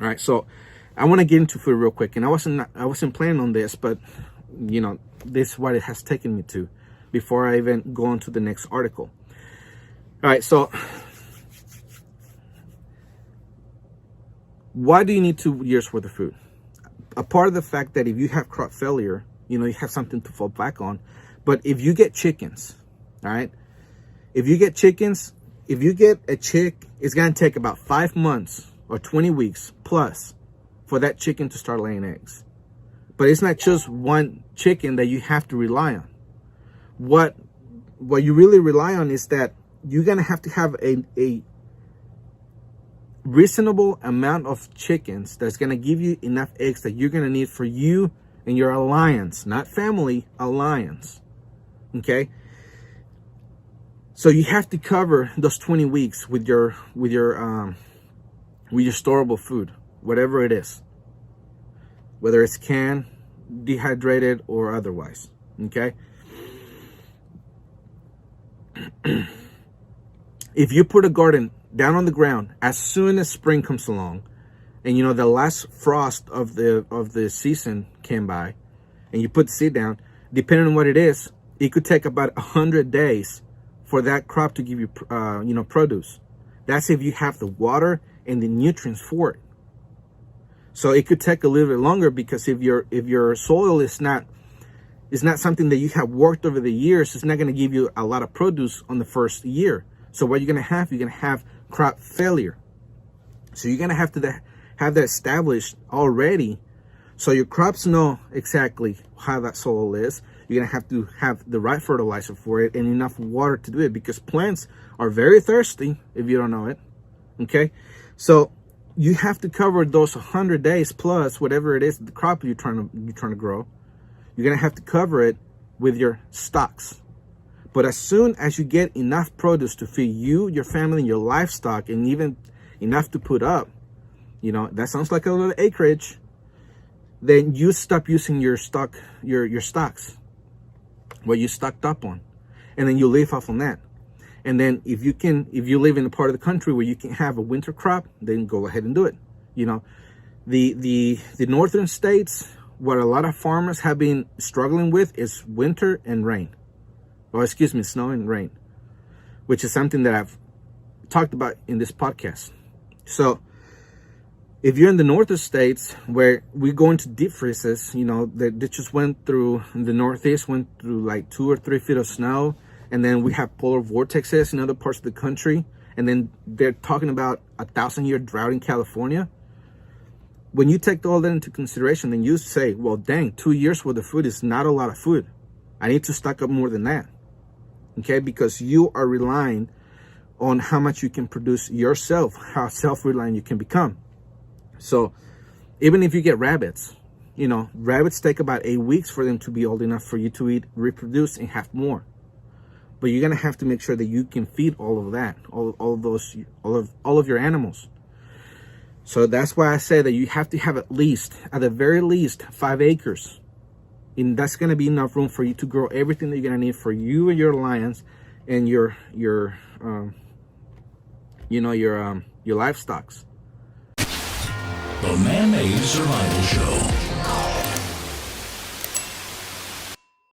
All right, so I want to get into food real quick, and I wasn't planning on this, but this is what it has taken me to before I even go on to the next article. All right, so why do you need 2 years worth of food? A part of the fact that if you have crop failure, you have something to fall back on. But if you get chickens, all right, if you get a chick, it's going to take about 5 months or 20 weeks plus for that chicken to start laying eggs. But it's not just one chicken that you have to rely on. What you really rely on is that you're going to have a reasonable amount of chickens that's going to give you enough eggs that you're going to need for you and your alliance, not family, alliance. Okay? So you have to cover those 20 weeks with your storable food, whatever it is, whether it's canned, dehydrated, or otherwise. Okay? If you put a garden down on the ground as soon as spring comes along, and the last frost of the season came by, and you put the seed down, depending on what it is, it could take about 100 days for that crop to give you produce. That's if you have the water and the nutrients for it. So it could take a little bit longer, because if your soil is not something that you have worked over the years, it's not going to give you a lot of produce on the first year. So what you're going to have crop failure. So you're going to have that established already, so your crops know exactly how that soil is. You're going to have the right fertilizer for it and enough water to do it, because plants are very thirsty if you don't know it. Okay? So you have to cover those 100 days plus whatever it is, the crop you're trying to grow. You're going to have to cover it with your stocks. But as soon as you get enough produce to feed you, your family, and your livestock, and even enough to put up, that sounds like a little acreage, then you stop using your stocks, what you stocked up on, and then you live off on that. And then if you live in a part of the country where you can have a winter crop, then go ahead and do it. The northern states, what a lot of farmers have been struggling with is winter and rain. Snow and rain, which is something that I've talked about in this podcast. So if you're in the northern states where we go into deep freezes, they just went through, the Northeast went through like 2 or 3 feet of snow, and then we have polar vortexes in other parts of the country, and then they're talking about 1,000-year drought in California. When you take all that into consideration, then you say, well, dang, 2 years worth of food is not a lot of food. I need to stock up more than that. Okay, because you are relying on how much you can produce yourself, how self-reliant you can become. So even if you get rabbits, rabbits take about 8 weeks for them to be old enough for you to eat, reproduce, and have more. But you're gonna have to make sure that you can feed all of that, all of your animals. So that's why I say that you have to have at the very least 5 acres. And that's going to be enough room for you to grow everything that you're going to need for you and your alliance and your livestocks. The Man-Made Survival Show.